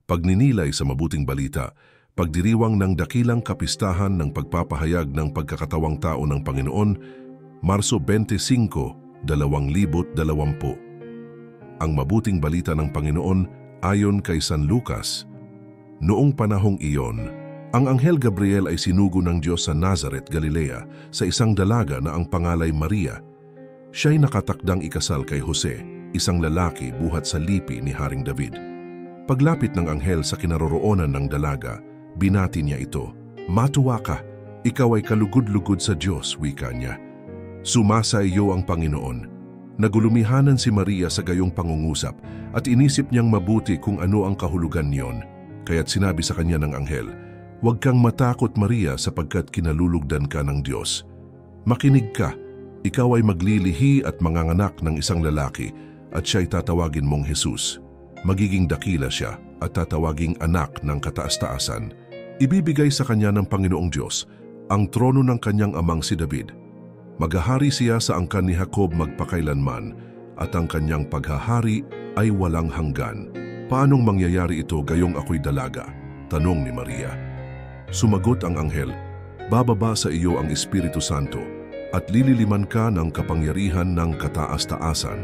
pagninilay sa mabuting balita, pagdiriwang ng dakilang kapistahan ng pagpapahayag ng pagkakatawang tao ng Panginoon, Marso 25, 2020. Ang mabuting balita ng Panginoon ayon kay San Lucas. Noong panahong iyon, ang Anghel Gabriel ay sinugo ng Diyos sa Nazaret, Galilea, sa isang dalaga na ang pangalay Maria. Siya'y nakatakdang ikasal kay Jose, isang lalaki buhat sa lipi ni Haring David. Paglapit ng anghel sa kinaroroonan ng dalaga, binati niya ito. "Matuwa ka, ikaw ay kalugod-lugod sa Diyos," wika niya. "Sumasa iyo ang Panginoon." Nagulumihanan si Maria sa gayong pangungusap at inisip niyang mabuti kung ano ang kahulugan niyon. Kaya't sinabi sa kanya ng anghel, "Huwag kang matakot, Maria, sapagkat kinalulugdan ka ng Diyos. Makinig ka, ikaw ay maglilihi at manganganak ng isang lalaki at siya'y tatawagin mong Jesus. Magiging dakila siya at tatawaging anak ng kataas-taasan. Ibibigay sa kanya ng Panginoong Diyos ang trono ng kanyang amang si David. Maghahari siya sa angkan ni Jacob magpakailanman at ang kanyang paghahari ay walang hanggan." "Paanong mangyayari ito gayong ako'y dalaga?" tanong ni Maria. Sumagot ang anghel, "Bababa sa iyo ang Espiritu Santo at lililiman ka ng kapangyarihan ng kataas-taasan,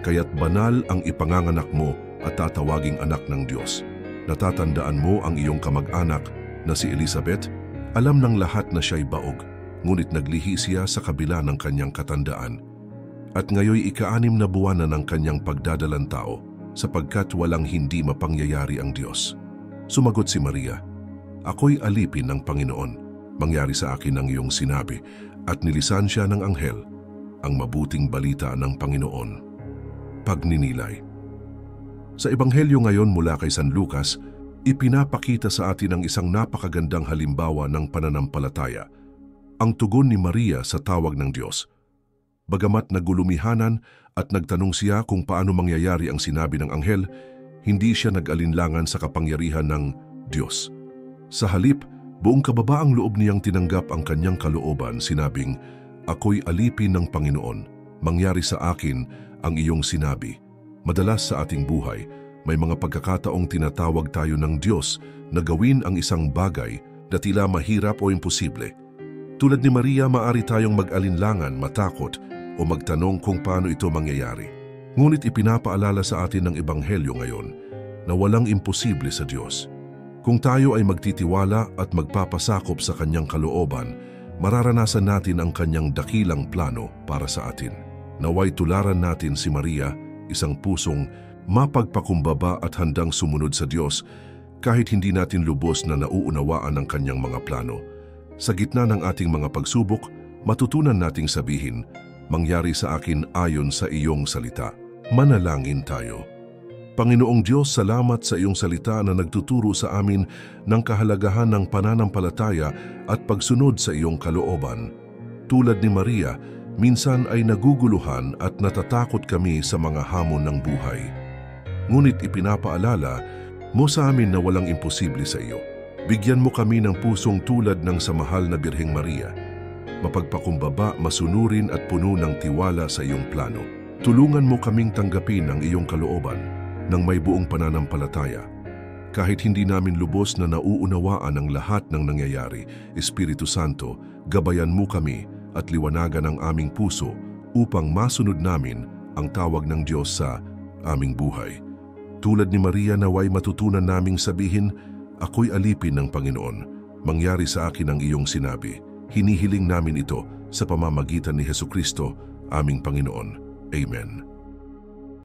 kaya't banal ang ipanganganak mo at tatawaging anak ng Diyos. Natatandaan mo ang iyong kamag-anak na si Elizabeth? Alam ng lahat na siya'y baog, ngunit naglihi siya sa kabila ng kanyang katandaan. At ngayoy ika-6 na buwan na ng kanyang pagdadalang tao, sapagkat walang hindi mapangyayari ang Diyos." Sumagot si Maria, "Ako'y alipin ng Panginoon. Mangyari sa akin ang iyong sinabi." At nilisan siya ng anghel ang mabuting balita ng Panginoon. Pagninilay. Sa Ebanghelyo ngayon mula kay San Lucas, ipinapakita sa atin ang isang napakagandang halimbawa ng pananampalataya, ang tugon ni Maria sa tawag ng Diyos. Bagamat nagulumihanan at nagtanong siya kung paano mangyayari ang sinabi ng anghel, hindi siya nag-alinlangan sa kapangyarihan ng Diyos. Sa halip, buong kababaang loob niyang tinanggap ang kanyang kalooban, sinabing, "Ako'y alipin ng Panginoon, mangyari sa akin ang iyong sinabi." Madalas sa ating buhay, may mga pagkakataong tinatawag tayo ng Diyos na gawin ang isang bagay na tila mahirap o imposible. Tulad ni Maria, maaari tayong mag-alinlangan, matakot, o magtanong kung paano ito mangyayari. Ngunit ipinapaalala sa atin ng Ebanghelyo ngayon na walang imposible sa Diyos. Kung tayo ay magtitiwala at magpapasakop sa kanyang kalooban, mararanasan natin ang kanyang dakilang plano para sa atin. Naway tularan natin si Maria, isang pusong mapagpakumbaba at handang sumunod sa Diyos kahit hindi natin lubos na nauunawaan ang kanyang mga plano. Sa gitna ng ating mga pagsubok, matutunan nating sabihin, "Mangyari sa akin ayon sa iyong salita." Manalangin tayo. Panginoong Diyos, salamat sa iyong salita na nagtuturo sa amin ng kahalagahan ng pananampalataya at pagsunod sa iyong kalooban. Tulad ni Maria, minsan ay naguguluhan at natatakot kami sa mga hamon ng buhay. Ngunit ipinapaalala mo sa amin na walang imposible sa iyo. Bigyan mo kami ng pusong tulad ng sa mahal na Birheng Maria, mapagpakumbaba, masunurin at puno ng tiwala sa iyong plano. Tulungan mo kaming tanggapin ang iyong kalooban ng may buong pananampalataya. Kahit hindi namin lubos na nauunawaan ang lahat ng nangyayari, Espiritu Santo, gabayan mo kami at liwanagan ang aming puso upang masunod namin ang tawag ng Diyos sa aming buhay. Tulad ni Maria, naway matutunan naming sabihin, "Ako'y alipin ng Panginoon, mangyari sa akin ang iyong sinabi." Hinihiling namin ito sa pamamagitan ni Hesukristo, aming Panginoon. Amen.